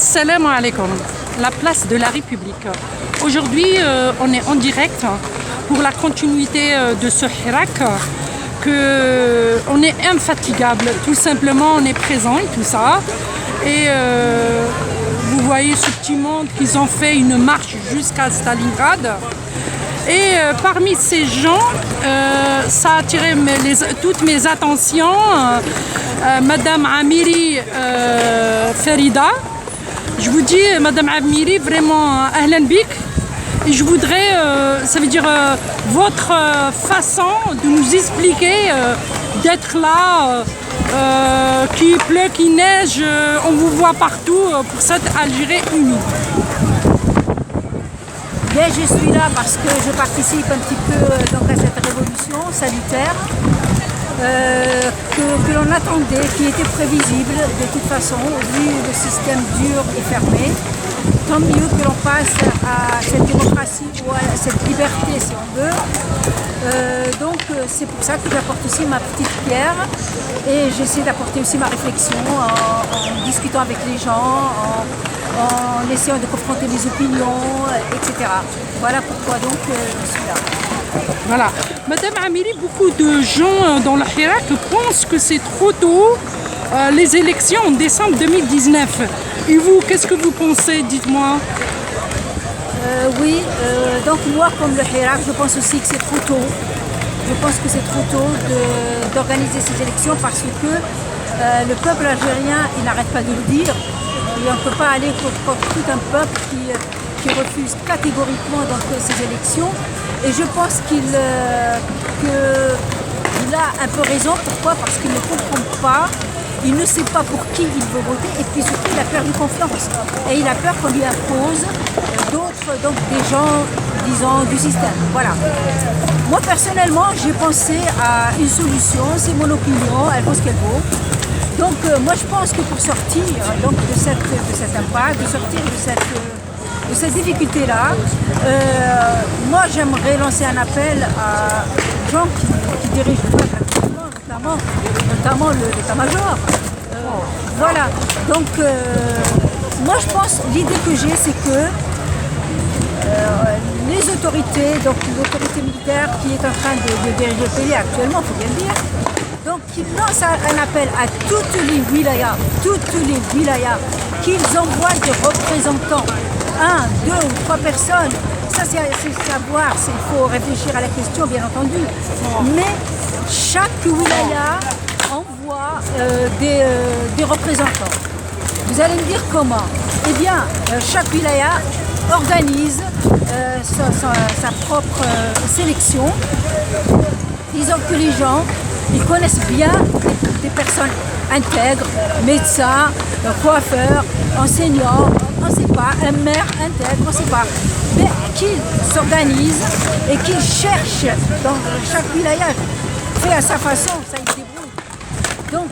Assalamu alaikum, la place de la République. Aujourd'hui, on est en direct pour la continuité de ce hirak. On est infatigable, tout simplement, on est présent et tout ça. Et vous voyez ce petit monde qu'ils ont fait une marche jusqu'à Stalingrad. Et parmi ces gens, ça a attiré toutes mes attentions. Madame Amiri Farida. Je vous dis, Madame Amiri, vraiment, Ahlan Bik. Et je voudrais, ça veut dire, votre façon de nous expliquer, d'être là, qu'il pleut, qu'il neige, on vous voit partout pour cette Algérie unie. Bien, je suis là parce que je participe un petit peu donc, à cette révolution salutaire que l'on attendait, qui était prévisible de toute façon, vu le système dur et fermé. Tant mieux que l'on passe à cette démocratie ou à cette liberté si on veut. Donc c'est pour ça que j'apporte aussi ma petite pierre et j'essaie d'apporter aussi ma réflexion en discutant avec les gens, en essayant de confronter mes opinions, etc. Voilà pourquoi donc je suis là. Voilà. Madame Amiri, beaucoup de gens dans le Hirak pensent que c'est trop tôt les élections en décembre 2019. Et vous, qu'est-ce que vous pensez? Dites-moi. Oui, donc moi comme le Hirak, je pense aussi que c'est trop tôt. Je pense que c'est trop tôt d'organiser ces élections parce que le peuple algérien, il n'arrête pas de le dire. Et on ne peut pas aller contre tout un peuple qui refuse catégoriquement donc, ces élections. Et je pense qu'il a un peu raison. Pourquoi? Parce qu'il ne comprend pas, il ne sait pas pour qui il veut voter et puis surtout il a perdu confiance. Et il a peur qu'on lui impose d'autres, donc des gens, disons, du système. Voilà. Moi personnellement, j'ai pensé à une solution, c'est mon opinion, elle vaut ce qu'elle vaut. Donc moi je pense que pour sortir donc, de cette impasse, de sortir de cette difficulté-là, moi j'aimerais lancer un appel à gens qui dirigent le peuple actuellement, notamment l'état-major. Voilà, donc moi je pense, l'idée que j'ai c'est que les autorités, donc l'autorité militaire qui est en train de diriger le pays actuellement, il faut bien le dire, donc qu'ils lancent un appel à toutes les wilayas, qu'ils envoient des représentants, 1, 2 ou 3 personnes. Ça c'est savoir, il faut réfléchir à la question bien entendu. Mais chaque wilaya envoie des représentants. Vous allez me dire comment? Eh bien, chaque wilaya organise sa propre sélection. Disons que les gens, ils connaissent bien des personnes intègres, médecins, coiffeurs, enseignants, on ne sait pas, un maire intègre, on ne sait pas. Mais qu'ils s'organisent et qu'ils cherchent dans chaque wilaya, fait à sa façon, ça ils se débrouillent. Donc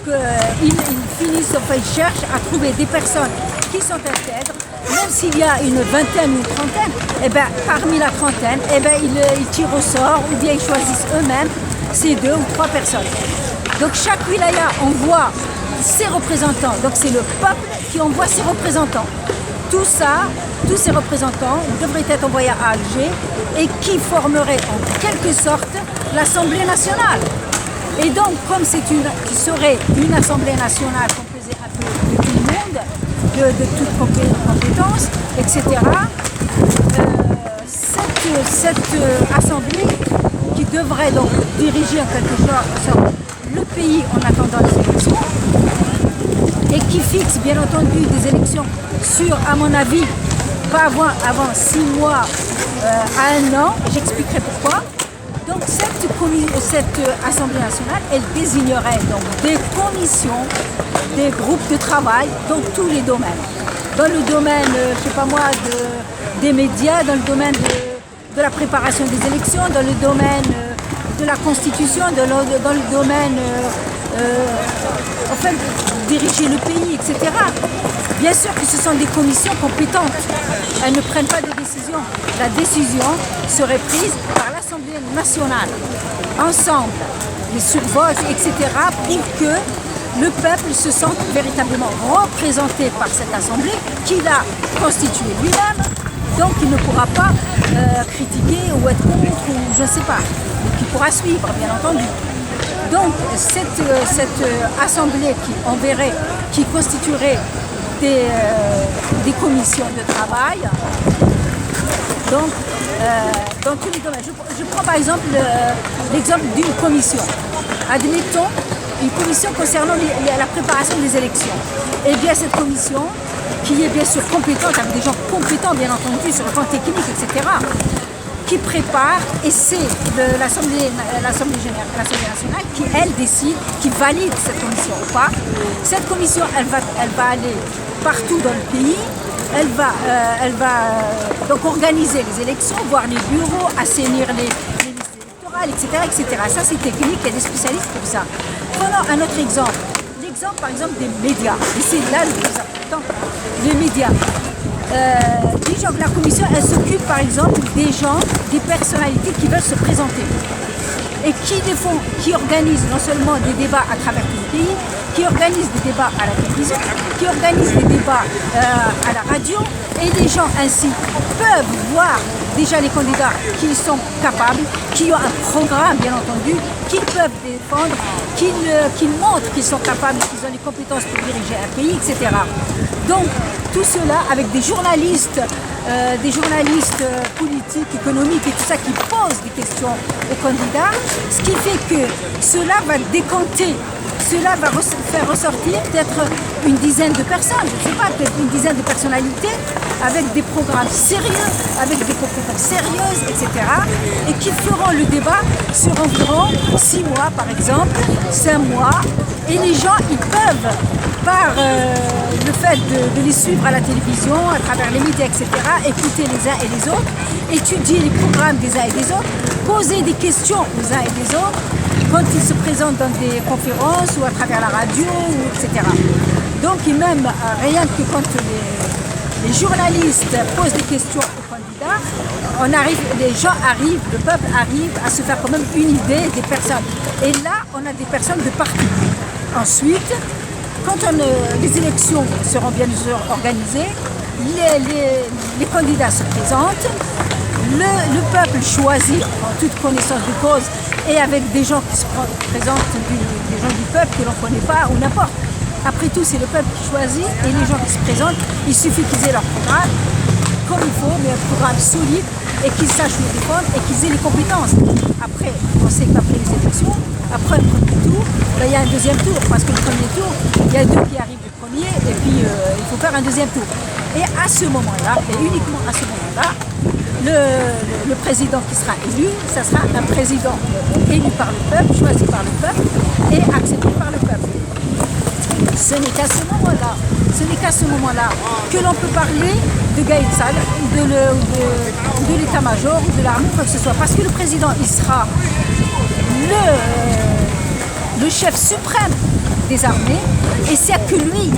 ils finissent, enfin ils cherchent à trouver des personnes qui sont intègres, même s'il y a une vingtaine ou une trentaine, et ben, parmi la trentaine, et ben, ils tirent au sort ou bien ils choisissent eux-mêmes ces 2 ou 3 personnes. Donc chaque wilaya envoie ses représentants, donc c'est le peuple qui envoie ses représentants. Tout ça, tous ces représentants devraient être envoyés à Alger et qui formeraient en quelque sorte l'Assemblée nationale. Et donc comme qui serait une Assemblée nationale composée un peu de tout le monde, de toutes compétences, etc. Cette assemblée qui devrait donc diriger en quelque sorte le pays en attendant les élections et qui fixe bien entendu des élections sur, à mon avis, pas avant 6 mois à 1 an, j'expliquerai pourquoi. Donc cette Assemblée nationale, elle désignerait donc des commissions, des groupes de travail dans tous les domaines. Dans le domaine, je sais pas moi, des médias, dans le domaine de la préparation des élections, dans le domaine de la constitution, dans le domaine, enfin, diriger le pays, etc. Bien sûr que ce sont des commissions compétentes. Elles ne prennent pas de décision. La décision serait prise par l'Assemblée nationale, ensemble, les survotes, etc., pour que le peuple se sente véritablement représenté par cette assemblée qu'il a constituée lui-même, donc il ne pourra pas critiquer ou être contre ou je ne sais pas, mais qui pourra suivre bien entendu. Donc cette assemblée qui constituerait des commissions de travail, donc dans tous les domaines. Je prends par exemple l'exemple d'une commission. Admettons une commission concernant la préparation des élections. Et bien cette commission, qui est bien sûr compétente, avec des gens compétents bien entendu sur le plan technique, etc., qui prépare, et c'est l'Assemblée nationale qui, elle, décide, qui valide cette commission ou pas. Cette commission, elle va aller partout dans le pays, elle va donc organiser les élections, voir les bureaux, assainir les listes électorales, etc., etc. Ça, c'est technique, il y a des spécialistes pour ça. Prenons un autre exemple. L'exemple, par exemple, des médias. Et c'est là le plus important. Les médias. Disons que la commission, elle s'occupe par exemple des gens, des personnalités qui veulent se présenter et qui organisent non seulement des débats à travers tout le pays, qui organisent des débats à la télévision, qui organisent des débats à la radio, et les gens ainsi peuvent voir déjà les candidats qui sont capables, qui ont un programme bien entendu, qu'ils peuvent défendre, qu'ils montrent qu'ils sont capables, qu'ils ont les compétences pour diriger un pays, etc. Donc tout cela avec des journalistes politiques, économiques et tout ça qui posent des questions aux candidats, ce qui fait que cela va décanter, cela va faire ressortir peut-être une dizaine de personnes, je ne sais pas, peut-être une dizaine de personnalités avec des programmes sérieux, avec des compétences sérieuses, etc. et qui feront le débat sur environ 6 mois par exemple, 5 mois, et les gens ils peuvent par le fait de les suivre à la télévision, à travers les médias, etc., écouter les uns et les autres, étudier les programmes des uns et des autres, poser des questions aux uns et des autres quand ils se présentent dans des conférences ou à travers la radio, etc. Donc et même rien que quand les journalistes posent des questions aux candidats, les gens arrivent, le peuple arrive à se faire quand même une idée des personnes. Et là, on a des personnes de partout. Ensuite, quand les élections seront bien sûr organisées, les candidats se présentent, le peuple choisit en toute connaissance de cause et avec des gens qui se présentent, des gens du peuple que l'on ne connaît pas ou n'importe. Après tout, c'est le peuple qui choisit et les gens qui se présentent, il suffit qu'ils aient leur programme comme il faut, mais un programme solide et qu'ils sachent le défendre et qu'ils aient les compétences. Après, on sait qu'après les élections, après le premier tour, il y a un deuxième tour, parce que le premier tour, il y a 2 qui arrivent le premier, et puis il faut faire un deuxième tour. Et à ce moment-là, et uniquement à ce moment-là, le président qui sera élu, ça sera un président élu par le peuple, choisi par le peuple, et accepté par le peuple. Ce n'est qu'à ce moment-là, que l'on peut parler de Gaïd Salah, de l'état-major, de l'armée, quoi que ce soit. Parce que le président, il sera le chef suprême des armées, et c'est que lui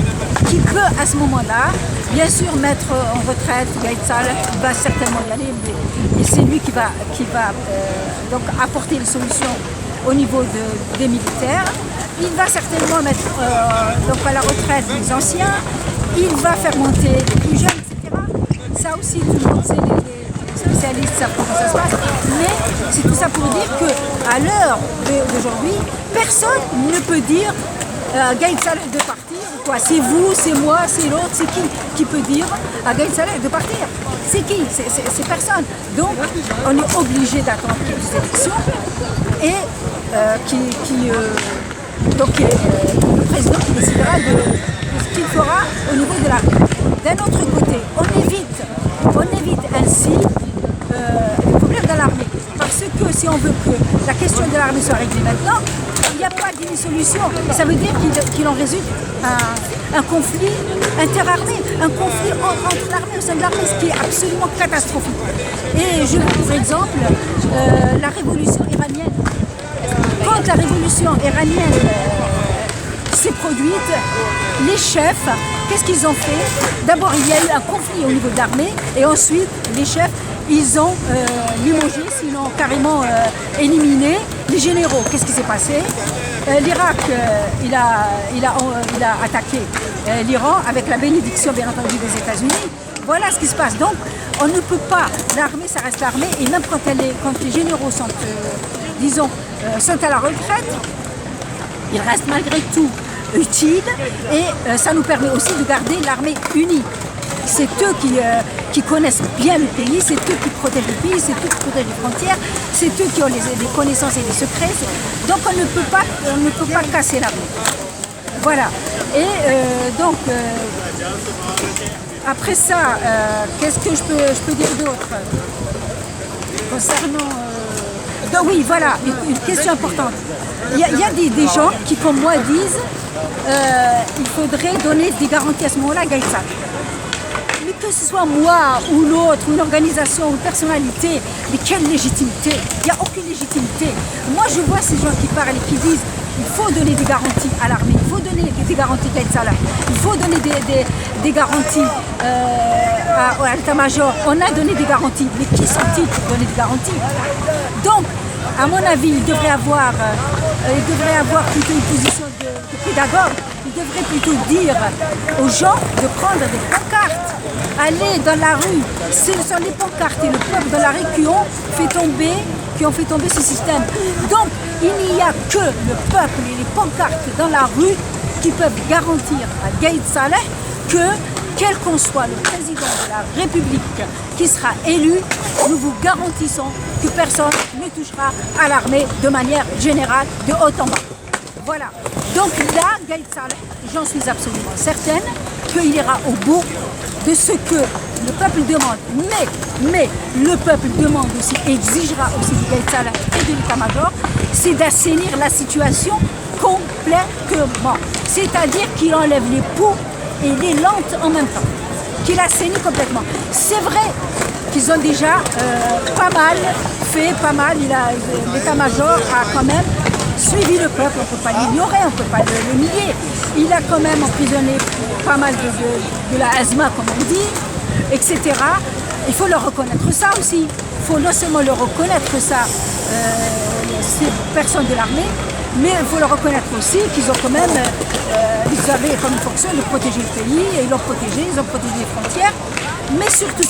qui peut à ce moment-là, bien sûr, mettre en retraite Gaïd Salah, il va certainement y aller, mais c'est lui qui va donc apporter les solutions au niveau des militaires. Il va certainement mettre donc à la retraite les anciens, il va faire monter les plus jeunes, etc. Ça aussi, tout le monde sait, les spécialistes savent comment ça se passe, mais c'est tout ça pour dire qu'à l'heure d'aujourd'hui, personne ne peut dire Gaïd Salah de partir, quoi. C'est vous, c'est moi, c'est l'autre, c'est qui peut dire à Gaïd Salah de partir? C'est qui? C'est personne. Donc on est obligé d'attendre les élections et donc le président qui décidera de ce qu'il fera au niveau de l'armée. D'un autre côté, on évite ainsi les problèmes de l'armée. Parce que si on veut que la question de l'armée soit réglée maintenant, il n'y a pas d'une solution. Ça veut dire qu'il en résulte un conflit interarmé, un conflit entre l'armée au sein de l'armée, ce qui est absolument catastrophique. Et je vous par exemple la révolution iranienne. Quand la révolution iranienne s'est produite, les chefs, qu'est-ce qu'ils ont fait? D'abord, il y a eu un conflit au niveau de l'armée, et ensuite, les chefs, ils ont limogé, sinon carrément éliminé les généraux. Qu'est-ce qui s'est passé? L'Irak, il a attaqué l'Iran avec la bénédiction, bien entendu, des États-Unis. Voilà ce qui se passe. Donc, on ne peut pas. L'armée, ça reste l'armée. Et même quand les généraux sont, sont à la retraite, ils restent malgré tout utiles. Et ça nous permet aussi de garder l'armée unie. C'est eux qui connaissent bien le pays, c'est eux qui protègent le pays, c'est eux qui protègent les frontières, c'est eux qui ont les connaissances et les secrets. Donc on ne peut pas casser l'armée. Voilà. Et après ça, qu'est-ce que je peux dire d'autre concernant... Donc oui, voilà, une question importante. Il y a des gens qui, comme moi, disent il faudrait donner des garanties à ce moment-là à Gaïd Saleh. Mais que ce soit moi ou l'autre, ou une organisation, ou une personnalité, mais quelle légitimité? Il n'y a aucune légitimité. Moi, je vois ces gens qui parlent et qui disent il faut donner des garanties à l'armée, il faut donner des garanties à Gaïd Saleh, il faut donner des garanties à l'état-major. On a donné des garanties, mais qui sont-ils pour donner des garanties? Donc, à mon avis, il devrait avoir plutôt une position de pédagogue. Il devrait plutôt dire aux gens de prendre des pancartes, aller dans la rue. Ce sont les pancartes et le peuple dans la rue qui ont fait tomber ce système. Donc, il n'y a que le peuple et les pancartes dans la rue qui peuvent garantir à Gaïd Saleh que, quel qu'en soit le président de la République qui sera élu, nous vous garantissons que personne ne touchera à l'armée de manière générale, de haut en bas. Voilà. Donc là, Gaïd Saleh, j'en suis absolument certaine qu'il ira au bout de ce que le peuple demande. Mais le peuple demande aussi, exigera aussi de Gaïd Saleh et de l'état-major, c'est d'assainir la situation complètement. C'est-à-dire qu'il enlève les poux et les lentes en même temps, qu'il assainit complètement. C'est vrai qu'ils ont déjà pas mal fait, l'état-major a quand même suivi le peuple, on ne peut pas l'ignorer, on ne peut pas le nier. Il a quand même emprisonné pas mal de la Azma, comme on dit, etc. Il faut leur reconnaître ça aussi. Il faut non seulement leur reconnaître ça, ces personnes de l'armée, mais il faut leur reconnaître aussi qu'ils ont quand même, ils avaient comme fonction de protéger le pays, et ils l'ont protégé, ils ont protégé les frontières, mais surtout,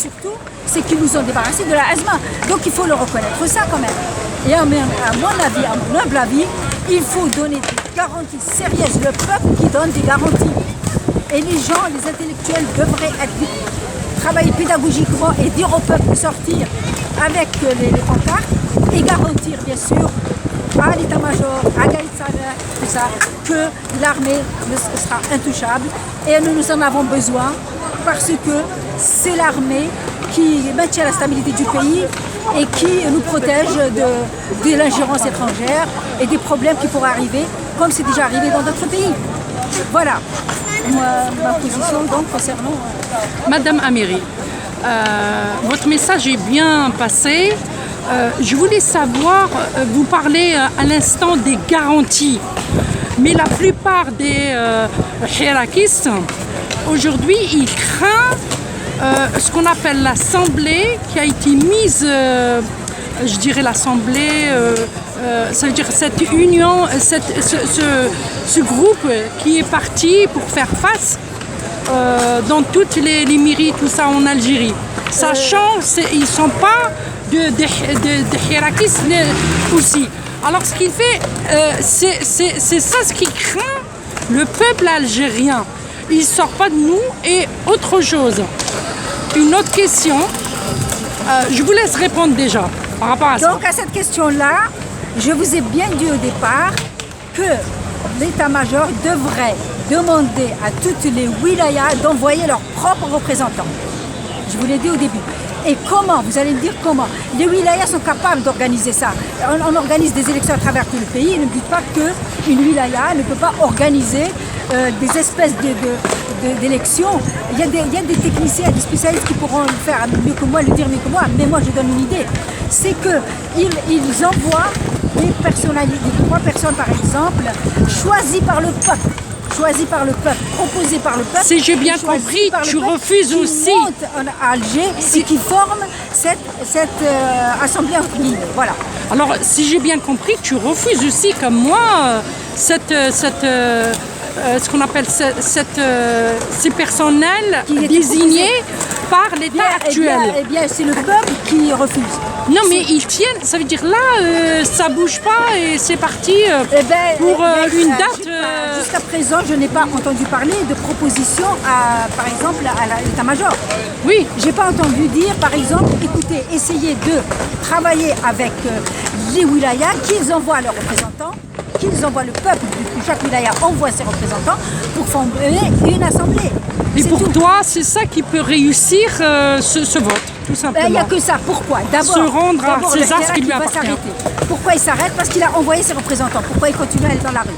c'est qu'ils nous ont débarrassés de la Azma. Donc il faut leur reconnaître ça quand même. Et à mon avis, à mon humble avis, il faut donner des garanties sérieuses. Le peuple qui donne des garanties. Et les gens, les intellectuels devraient travailler pédagogiquement et dire au peuple de sortir avec les pancartes et garantir bien sûr à l'état-major, à Gaïd Saleh, tout ça, que l'armée sera intouchable. Et nous en avons besoin parce que c'est l'armée qui maintient la stabilité du pays et qui nous protège de l'ingérence étrangère et des problèmes qui pourraient arriver, comme c'est déjà arrivé dans d'autres pays. Voilà ma position donc concernant... Madame Amiri, votre message est bien passé. Je voulais savoir, vous parlez à l'instant des garanties, mais la plupart des hirakistes, aujourd'hui, ils craignent ce qu'on appelle l'Assemblée qui a été mise, je dirais l'Assemblée, ça veut dire cette union, ce groupe qui est parti pour faire face dans toutes les mairies, tout ça en Algérie. Sachant qu'ils ne sont pas de hirakistes aussi. Alors ce qu'il fait, c'est ça ce qui craint le peuple algérien. Il ne sort pas de nous. Et autre chose, une autre question, je vous laisse répondre déjà par rapport à ça. Donc à cette question-là, je vous ai bien dit au départ que l'état-major devrait demander à toutes les wilayas d'envoyer leurs propres représentants. Je vous l'ai dit au début. Et comment? Vous allez me dire comment? Les wilayas sont capables d'organiser ça. On organise des élections à travers tout le pays. Ne me dites pas qu'une wilaya ne peut pas organiser des espèces d'élections. Il y a des techniciens, des spécialistes qui pourront le faire mieux que moi, le dire mieux que moi. Mais moi, je donne une idée. C'est qu'ils envoient des personnalités, 3 personnes par exemple, choisies par le peuple. choisi par le peuple, proposé par le peuple. Si j'ai bien et choisi compris, par le tu peuple, refuses qui aussi. monte à Alger et qui forme cette assemblée entre guillemets. Voilà. Alors, si j'ai bien compris, tu refuses aussi, comme moi, ce qu'on appelle ces personnels Qui était désignés par l'État actuel. Eh bien, c'est le peuple qui refuse. Non, mais ils tiennent, ça veut dire là, ça bouge pas et c'est parti Eh ben, pour une date. Jusqu'à présent, je n'ai pas entendu parler de proposition, par exemple, à l'état-major. Oui, J'ai pas entendu dire, par exemple, écoutez, essayez de travailler avec les wilayas, qu'ils envoient leurs représentants, qu'ils envoient le peuple, chaque wilaya envoie ses représentants pour former une assemblée. et C'est pour tout. toi, c'est ça qui peut réussir ce vote, tout Il n'y a simplement. que ça. Pourquoi? D'abord, Se rendre à d'abord, César le ce qui lui va appartient. s'arrêter. Pourquoi il s'arrête? Parce qu'il a envoyé ses représentants. Pourquoi il continue à aller dans la rue?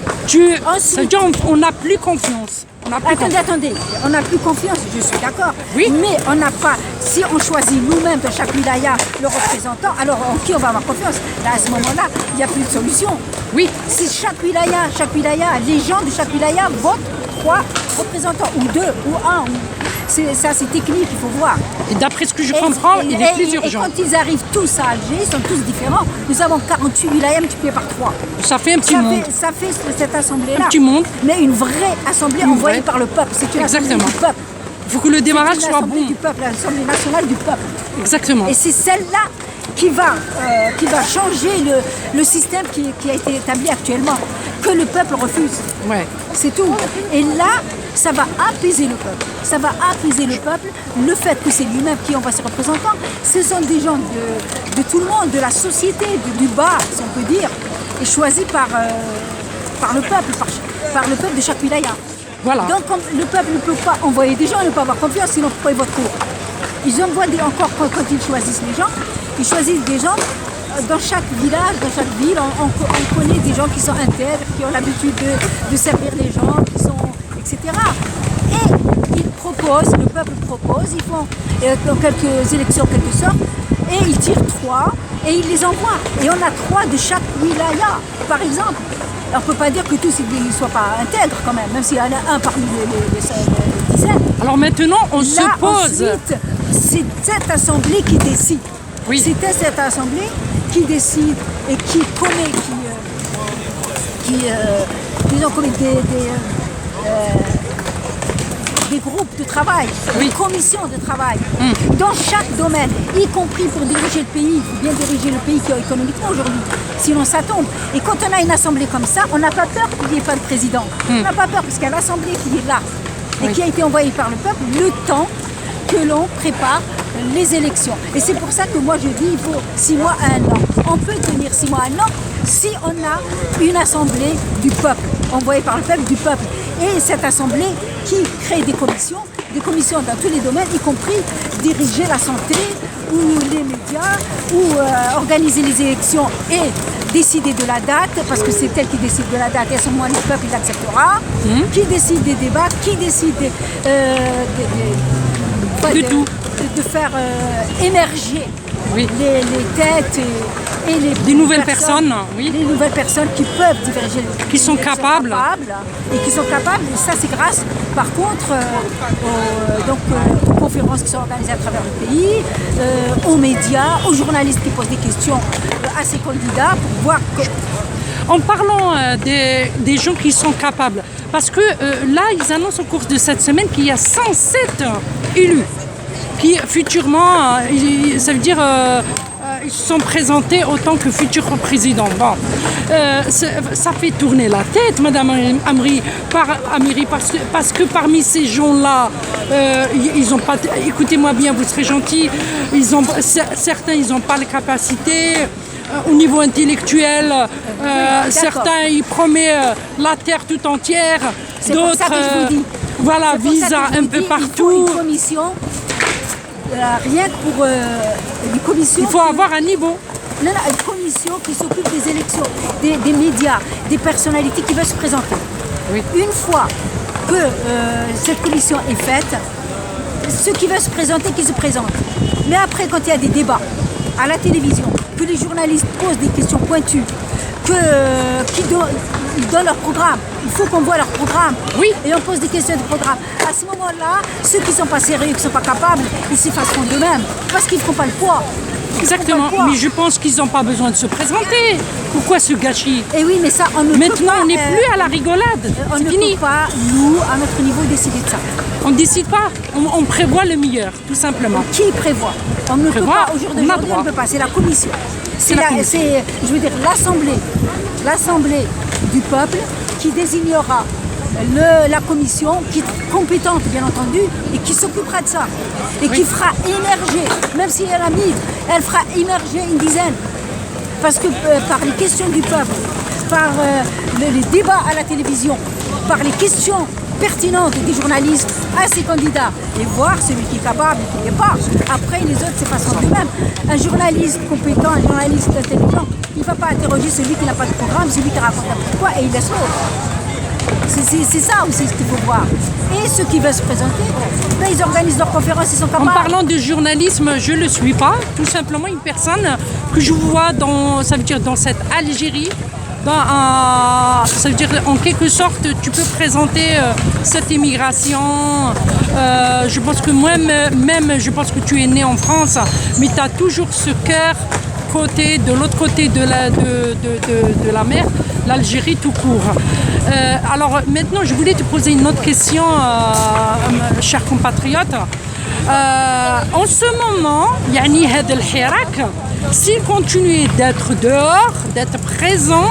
Ensuite- Ça veut dire on n'a plus confiance. On n'a plus confiance. Attendez, on n'a plus confiance, je suis d'accord. Oui. Mais on n'a pas, si on choisit nous-mêmes dans chaque wilaya le représentant, alors en qui on va avoir confiance? Là, à ce moment-là, il n'y a plus de solution. Oui, Si chaque wilaya, les gens de chaque wilaya votent 3 représentants, ou 2, ou 1. Ça, c'est technique, il faut voir. et d'après ce que je comprends, il est plus Et urgent. quand ils arrivent tous à Alger, ils sont tous différents. Nous avons 48 wilayas multipliés par 3. Ça fait un petit monde. Ça fait cette assemblée-là. Un petit monde. Mais une vraie assemblée envoyée vraie. par le peuple. C'est une assemblée Exactement. du peuple. Il faut que le démarrage C'est une soit assemblée bon. du peuple, l'assemblée nationale du peuple. Exactement. Et c'est celle-là qui va changer le système qui a été établi actuellement, que le peuple refuse. Ouais. C'est tout. Et là, ça va apaiser le peuple. Ça va apaiser le peuple. Le fait que c'est lui-même qui envoie ses représentants, ce sont des gens de tout le monde, de la société, du bas, si on peut dire, et choisis par le peuple, par le peuple de chaque wilaya. Voilà. Donc le peuple ne peut pas envoyer des gens, il ne peut pas avoir confiance, sinon pourquoi ils votent pour? Ils envoient encore quand ils choisissent les gens, ils choisissent des gens dans chaque village, dans chaque ville, on connaît des gens qui sont intègres, qui ont l'habitude de servir les gens, qui sont, etc. Et ils proposent, le peuple propose, ils font dans quelques élections en quelque sorte, et ils tirent 3 et ils les envoient. Et on a 3 de chaque wilaya, par exemple. On ne peut pas dire que tous ne soient pas intègres quand même s'il y en a un parmi les dizaines. Alors maintenant, on Là, se pose. ensuite, c'est cette assemblée qui décide. Oui. C'était cette assemblée qui décide et qui commet, disons, commet des groupes de travail, Oui. des commissions de travail, dans chaque domaine, y compris pour diriger le pays. Il faut bien diriger le pays économiquement aujourd'hui, sinon ça tombe. Et quand on a une assemblée comme ça, on n'a pas peur qu'il n'y ait pas de président. On n'a pas peur, parce qu'il y a l'assemblée qui est là et Oui. qui a été envoyée par le peuple le temps que l'on prépare les élections. Et c'est pour ça que moi je dis il faut 6 mois à 1 an. On peut tenir 6 mois à 1 an si on a une assemblée du peuple, envoyée par le peuple, du peuple. Et cette assemblée qui crée des commissions dans tous les domaines, y compris diriger la santé ou les médias, ou organiser les élections et décider de la date, parce que c'est elle qui décide de la date, et à ce moment le peuple il acceptera, qui décide des débats, qui décide tout. de faire émerger Oui. les têtes et les Des nouvelles personnes, oui. les nouvelles personnes qui peuvent diriger, Qui sont capables. et qui sont capables. Et ça, c'est grâce, par contre, aux conférences qui sont organisées à travers le pays, aux médias, aux journalistes qui posent des questions à ces candidats pour voir En parlant des gens qui sont capables, parce que là, ils annoncent au cours de cette semaine qu'il y a 107 élus qui, futurement, ça veut dire, ils sont présentés autant que futurs présidents. Bon, ça fait tourner la tête, Madame Amri, parce que parmi ces gens-là, ils ont pas. Écoutez-moi bien, vous serez gentils. Certains, ils n'ont pas les capacités. Au niveau intellectuel, certains ils promettent la terre tout entière, C'est pour ça que je vous dis. voilà, C'est pour ça visa que je un vous peu dis, partout. Il faut une commission, rien que pour une commission. Il faut avoir un niveau. Non, une commission qui s'occupe des élections, des médias, des personnalités qui veulent se présenter. Oui. Une fois que cette commission est faite, ceux qui veulent se présenter, qui se présentent. Mais après, quand il y a des débats à la télévision, que les journalistes posent des questions pointues, ils donnent leur programme. Il faut qu'on voit leur programme. Oui. Et on pose des questions de programme. À ce moment-là, ceux qui ne sont pas sérieux, qui ne sont pas capables, ils s'effaceront d'eux-mêmes. Parce qu'ils ne feront pas le poids. Exactement, mais je pense qu'ils n'ont pas besoin de se présenter. Pourquoi ce gâchis? Et oui, mais ça, on ne peut Maintenant, pas, on n'est plus à la rigolade. on C'est ne fini. peut pas, nous, à notre niveau, décider de ça. On ne décide pas. On prévoit le meilleur, tout simplement. Qui prévoit? On ne peut Prévoit, pas, au jour on a d'aujourd'hui, droit. on ne peut pas. C'est la commission. C'est la commission. Je veux dire, l'Assemblée du peuple qui désignera la commission, qui est compétente, bien entendu, et qui s'occupera de ça. Et qui fera émerger, même si elle a mis, elle fera émerger une dizaine. Parce que par les questions du peuple, par les débats à la télévision, par les questions pertinentes des journalistes à ces candidats, et voir celui qui est capable et qui n'est pas. Après, les autres s'effaceront d'eux-mêmes. Un journaliste compétent, un journaliste intelligent, il ne va pas interroger celui qui n'a pas de programme, celui qui raconte n'importe quoi, et il laisse l'autre. C'est ça aussi ce qu'il faut voir. Et ceux qui veulent se présenter, ben, ils organisent leurs conférences, ils sont En capables. parlant de journalisme, je ne le suis pas. Tout simplement une personne que je vois dans, ça veut dire dans cette Algérie. Ça veut dire en quelque sorte tu peux présenter cette immigration. Je pense que moi-même, je pense que tu es né en France, mais tu as toujours ce cœur de l'autre côté de la mer, l'Algérie tout court. Alors maintenant, je voulais te poser une autre question, chers compatriotes. En ce moment, يعني هذا الحراك, s'il continue d'être dehors, d'être présent,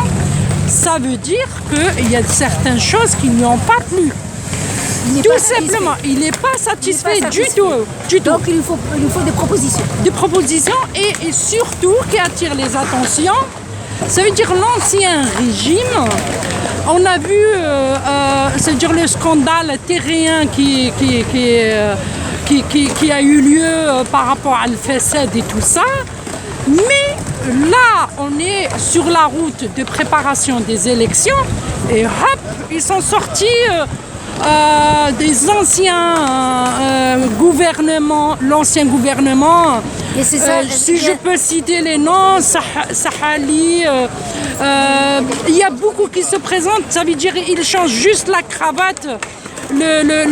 ça veut dire qu'il y a certaines choses qui n'y ont pas plu. Tout simplement, il n'est pas satisfait du tout. Donc il nous faut des propositions. Des propositions et surtout qui attirent les attentions. Ça veut dire l'ancien régime. On a vu, ça veut dire le scandale terrien qui a eu lieu par rapport à Al-Fassad et tout ça. Mais là, on est sur la route de préparation des élections et hop, ils sont sortis des anciens gouvernements, l'ancien gouvernement. Et c'est ça, Si je peux citer les noms, Sahali, il y a beaucoup qui se présentent, ça veut dire qu'ils changent juste la cravate.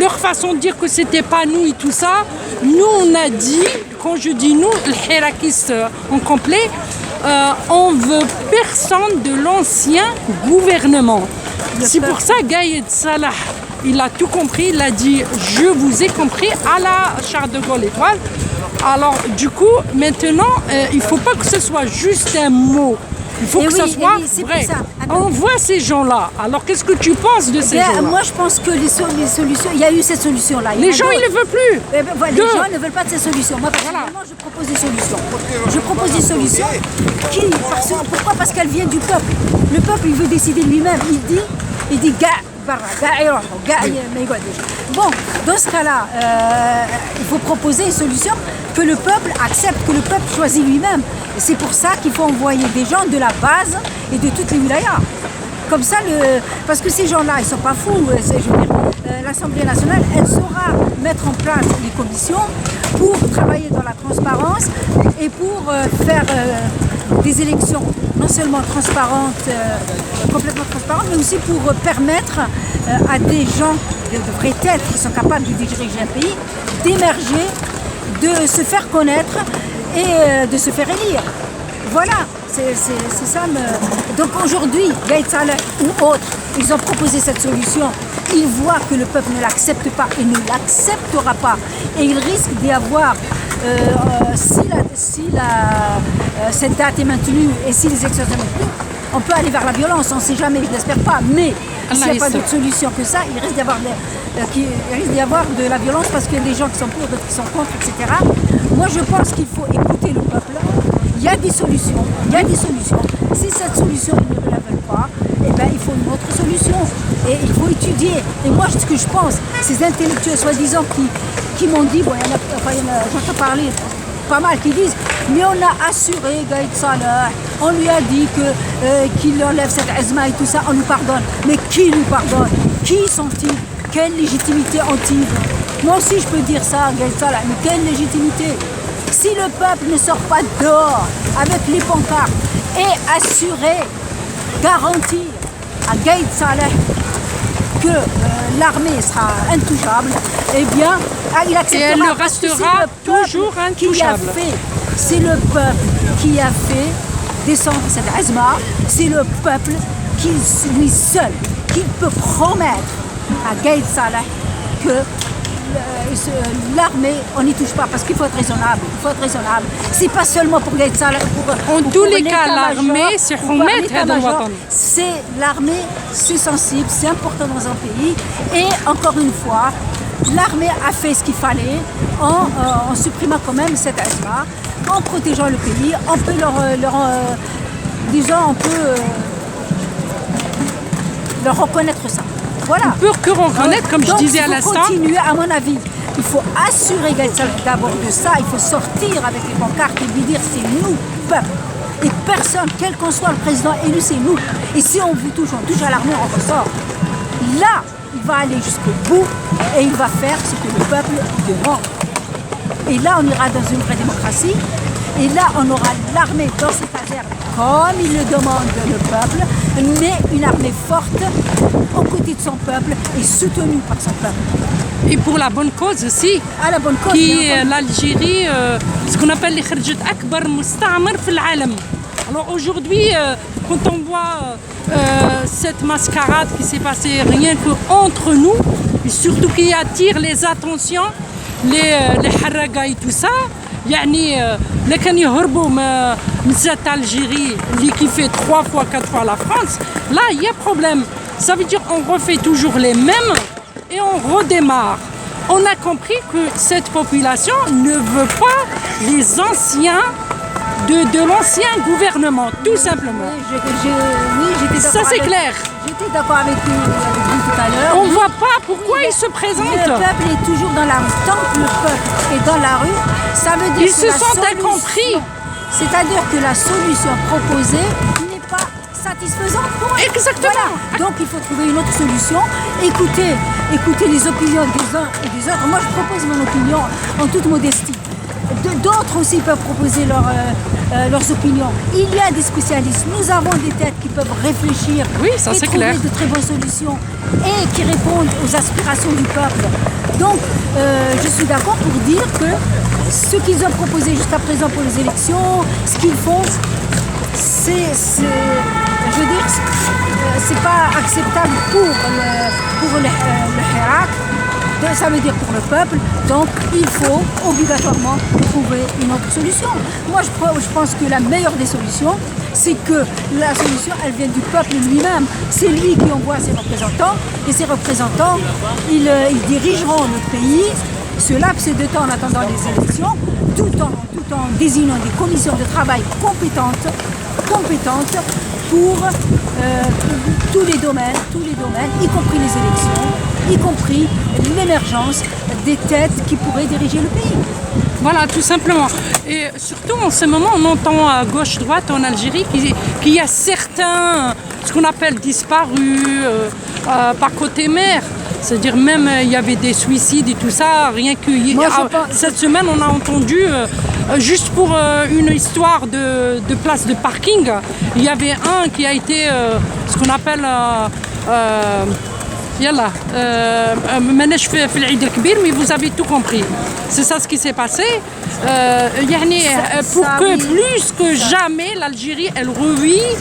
Leur façon de dire que c'était pas nous et tout ça. Nous, on a dit, quand je dis nous, les hirakistes en complet, on veut personne de l'ancien gouvernement. C'est pour ça Gaïd Salah, il a tout compris, il a dit je vous ai compris à la Charles de Gaulle étoile. Alors du coup, maintenant, il ne faut pas que ce soit juste un mot. Il faut que ça soit vrai. On voit ces gens-là. Alors, qu'est-ce que tu penses de ces gens-là? Moi, je pense que les solutions, il y a eu cette solution-là. Les gens, ils ne veulent plus. Les gens ne veulent pas de ces solutions. Moi, personnellement, je propose des solutions. Je propose des solutions pourquoi? Parce qu'elles viennent du peuple. Le peuple, il veut décider lui-même. Il dit, bon, dans ce cas-là, il faut proposer une solution que le peuple accepte, que le peuple choisit lui-même. Et c'est pour ça qu'il faut envoyer des gens de la base et de toutes les wilayas. Comme ça, parce que ces gens-là, ils ne sont pas fous. L'Assemblée nationale, elle saura mettre en place les commissions pour travailler dans la transparence et pour faire des élections non seulement transparentes, complètement transparentes, mais aussi pour permettre à des gens, de vraies têtes qui sont capables de diriger un pays, d'émerger, de se faire connaître et de se faire élire. Voilà, c'est ça. Donc aujourd'hui, Gaïd Salah ou autres, ils ont proposé cette solution. Ils voient que le peuple ne l'accepte pas et ne l'acceptera pas. Et il risque d'y avoir, si cette date est maintenue et si les élections sont maintenues, on peut aller vers la violence, on ne sait jamais, je n'espère pas. Mais s'il n'y a pas d'autre solution que ça, il risque d'y avoir de la violence parce qu'il y a des gens qui sont pour, d'autres qui sont contre, etc. Moi, je pense qu'il faut écouter le peuple. Il y a des solutions, Si cette solution, ils ne la veulent pas, eh ben, il faut une autre solution. Et il faut étudier. Et moi, ce que je pense, ces intellectuels soi-disant qui m'ont dit, bon, j'entends parler pas mal, qui disent, mais on a assuré Gaïd Salah, on lui a dit qu'il enlève cette azma et tout ça, on nous pardonne. Mais qui nous pardonne? Qui sont-ils? Quelle légitimité ont-ils? Moi aussi, je peux dire ça, Gaïd Salah, mais quelle légitimité? Si le peuple ne sort pas dehors avec les pancartes et assurer, garantir à Gaïd Saleh que l'armée sera intouchable, eh bien, il acceptera. Et elle le restera toujours intouchable. C'est le peuple qui a fait descendre cette azma, c'est le peuple qui, lui seul, qui peut promettre à Gaïd Saleh que l'armée, on n'y touche pas parce qu'il faut être raisonnable. Il faut être raisonnable. C'est pas seulement pour Gaïd Saleh. En tous les cas, l'armée, c'est Houmet Hadouatan. C'est l'armée, c'est sensible, c'est important dans un pays. Et encore une fois, l'armée a fait ce qu'il fallait en supprimant quand même cette azma, en protégeant le pays. On peut on peut leur reconnaître ça. Voilà. On peut que reconnaître, comme je disais à l'instant. Il faut continuer, à mon avis. Il faut assurer d'abord de ça. Il faut sortir avec les pancartes et lui dire c'est nous, peuple. Et personne, quel qu'en soit le président élu, c'est nous. Et si on vous touche, on touche à l'armée, on ressort. Là, il va aller jusqu'au bout et il va faire ce que le peuple demande. Et là, on ira dans une vraie démocratie. Et là, on aura l'armée dans ses casernes, comme il le demande le peuple, mais une armée forte aux côtés de son peuple et soutenue par son peuple. Et pour la bonne cause aussi. À la bonne cause. Qui est l'Algérie, ce qu'on appelle les Kharjat Akbar Mustamar fil Alam. Alors aujourd'hui, quand on voit cette mascarade qui s'est passée rien qu'entre nous, et surtout qui attire les attentions, les haraga et tout ça, يعني اللي كان يهربوا من cette Algérie qui fait 3 fois 4 fois la France, là il y a problème. Ça veut dire qu'on refait toujours les mêmes et on redémarre. On a compris que cette population ne veut pas les anciens de l'ancien gouvernement, tout simplement. Oui, j'étais d'accord. Ça c'est clair. J'étais d'accord avec vous tout à l'heure. On ne voit pas pourquoi ils se présentent. Le peuple est toujours dans la rue. Tant que le peuple est dans la rue, ça veut dire ils se sentent incompris. C'est-à-dire que la solution proposée n'est pas satisfaisante pour eux. Exactement. Voilà. Donc il faut trouver une autre solution. Écoutez les opinions des uns et des autres. Moi je propose mon opinion en toute modestie. D'autres aussi peuvent proposer leurs opinions. Il y a des spécialistes. Nous avons des têtes qui peuvent réfléchir et trouver de très bonnes solutions et qui répondent aux aspirations du peuple. Donc, je suis d'accord pour dire que ce qu'ils ont proposé jusqu'à présent pour les élections, ce qu'ils font, c'est pas acceptable pour le Hirak. Ça veut dire pour le peuple, donc il faut obligatoirement trouver une autre solution. Moi je pense que la meilleure des solutions, c'est que la solution elle vient du peuple lui-même. C'est lui qui envoie ses représentants et ces représentants, ils dirigeront le pays ce laps de temps en attendant les élections, tout en désignant des commissions de travail compétentes pour tous les domaines, y compris les élections, y compris l'émergence des têtes qui pourraient diriger le pays. Voilà, tout simplement. Et surtout en ce moment, on entend à gauche-droite en Algérie qu'il y a certains, ce qu'on appelle disparus, par côté mer. C'est-à-dire même il y avait des suicides et tout ça, rien que cette semaine on a entendu, juste pour une histoire de place de parking, il y avait un qui a été, ce qu'on appelle... Yallah, mais vous avez tout compris. C'est ça ce qui s'est passé. Pour que plus que jamais l'Algérie elle revit,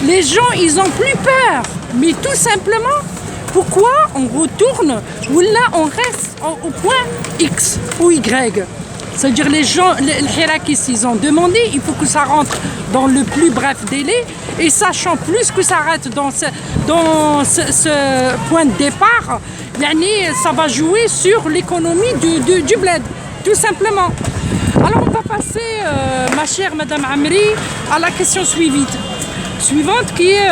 les gens ils ont plus peur. Mais tout simplement, pourquoi on retourne ou là on reste au point X ou Y? C'est-à-dire les gens, les Hirakis, ils ont demandé, il faut que ça rentre dans le plus bref délai et sachant plus que ça reste dans ce point de départ, ça va jouer sur l'économie du bled, tout simplement. Alors on va passer, ma chère Madame Amri, à la question suivante qui est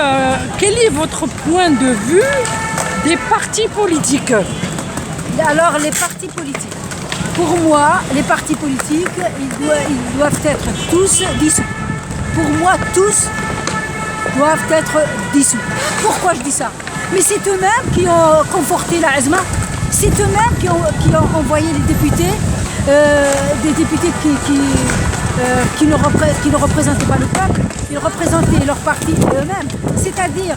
quel est votre point de vue des partis politiques? Alors les partis politiques. Pour moi, les partis politiques, ils doivent être tous dissous. Pour moi, tous doivent être dissous. Pourquoi je dis ça? Mais c'est eux-mêmes qui ont conforté la Azma. C'est eux-mêmes qui ont envoyé les députés, des députés qui ne représentaient pas le peuple, ils représentaient leur parti eux-mêmes. C'est-à-dire,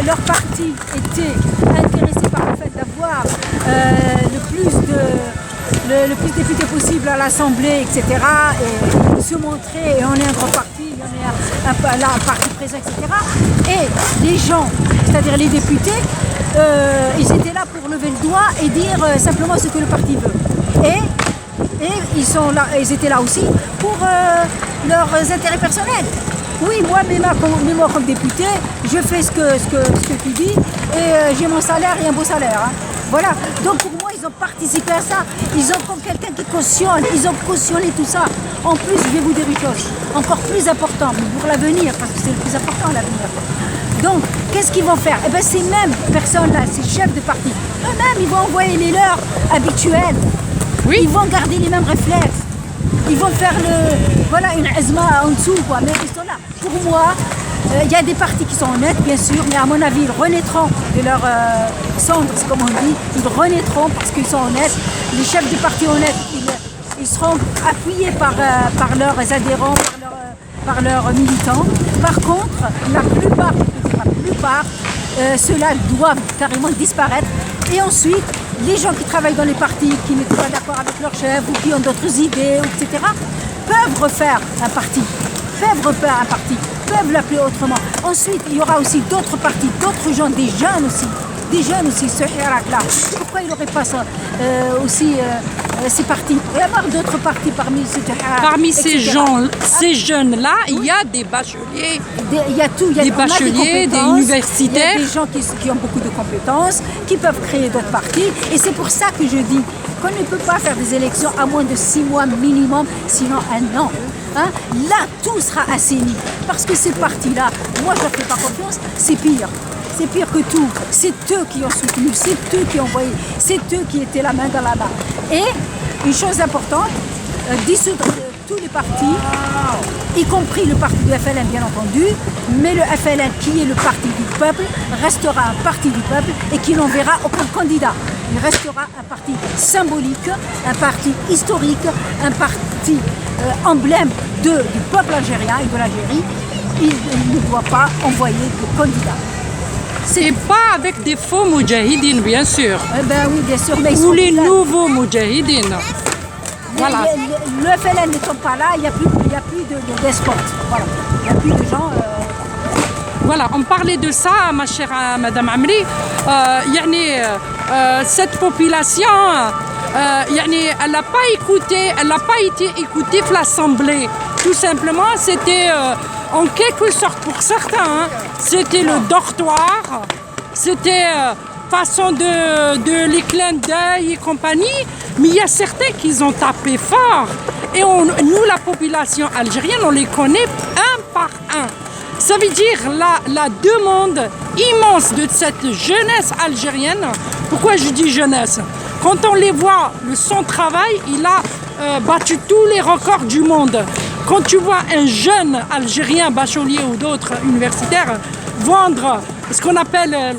leur parti était intéressé par le fait d'avoir le plus de députés possible à l'Assemblée, etc. Et se montrer, et on est un grand parti, il y en a un parti présent, etc. Et les gens, c'est-à-dire les députés, ils étaient là pour lever le doigt et dire simplement ce que le parti veut. Et ils étaient là aussi pour leurs intérêts personnels. Oui, moi, mets-moi comme député, je fais ce que tu dis et j'ai mon salaire et un beau salaire. Hein. Voilà. Donc pour moi, ils ont participé à ça. Ils ont comme quelqu'un qui cautionne. Ils ont cautionné tout ça. En plus, je vais vous dire une chose encore plus importante pour l'avenir, parce que c'est le plus important l'avenir. Donc, qu'est-ce qu'ils vont faire? Eh bien, ces mêmes personnes-là, ces chefs de parti, eux-mêmes, ils vont envoyer les leurs habituels. Oui. Ils vont garder les mêmes réflexes. Ils vont faire une azma en dessous, quoi. Mais ils sont là. Pour moi, il y a des partis qui sont honnêtes, bien sûr, mais à mon avis, ils renaîtront de leur cendre, comme on dit. Ils renaîtront parce qu'ils sont honnêtes. Les chefs de partis honnêtes, ils seront appuyés par leurs adhérents, par leurs militants. Par contre, la plupart, ceux-là doivent carrément disparaître. Et ensuite, les gens qui travaillent dans les partis, qui n'étaient pas d'accord avec leur chef ou qui ont d'autres idées, etc., peuvent refaire un parti, peuvent l'appeler autrement. Ensuite, il y aura aussi d'autres partis, d'autres gens, des jeunes aussi, ce Hirak-là. Pourquoi il n'aurait pas ça, aussi ces partis? Il va y avoir d'autres partis parmi ce Hirak. Parmi ces jeunes-là, il y a des bacheliers, il y a tout, il y a des bacheliers, des universitaires. Il y a des gens qui ont beaucoup de compétences, qui peuvent créer d'autres partis. Et c'est pour ça que je dis qu'on ne peut pas faire des élections à moins de 6 mois minimum, sinon 1 an. Hein? Là, tout sera assaini. Parce que ces partis-là, moi je ne leur fais pas confiance, c'est pire. C'est pire que tout. C'est eux qui ont soutenu, c'est eux qui ont envoyé, c'est eux qui étaient la main dans la main. Et une chose importante, dissoudre tous les partis, y compris le parti du FLN bien entendu, mais le FLN qui est le parti du peuple restera un parti du peuple et qui n'enverra aucun candidat. Il restera un parti symbolique, un parti historique, un parti emblème du peuple algérien et de l'Algérie. Il ne doit pas envoyer de candidat. Et pas avec des faux moudjahidines, bien sûr. Ben oui, bien sûr. Mais ou les nouveaux moudjahidines. Voilà. Le FLN n'étant pas là, il n'y a plus d'escorte. Voilà. Il n'y a plus de gens... Voilà, on parlait de ça, ma chère Madame Amri. Cette population, elle n'a pas été écoutée par l'Assemblée. Tout simplement, c'était en quelque sorte pour certains, c'était le dortoir, c'était façon de les clins d'œil et compagnie. Mais il y a certains qui ont tapé fort. Et nous, la population algérienne, on les connaît un par un. Ça veut dire la demande immense de cette jeunesse algérienne. Pourquoi je dis jeunesse? Quand on les voit, son travail, il a battu tous les records du monde. Quand tu vois un jeune Algérien, bachelier ou d'autres universitaires, vendre ce qu'on appelle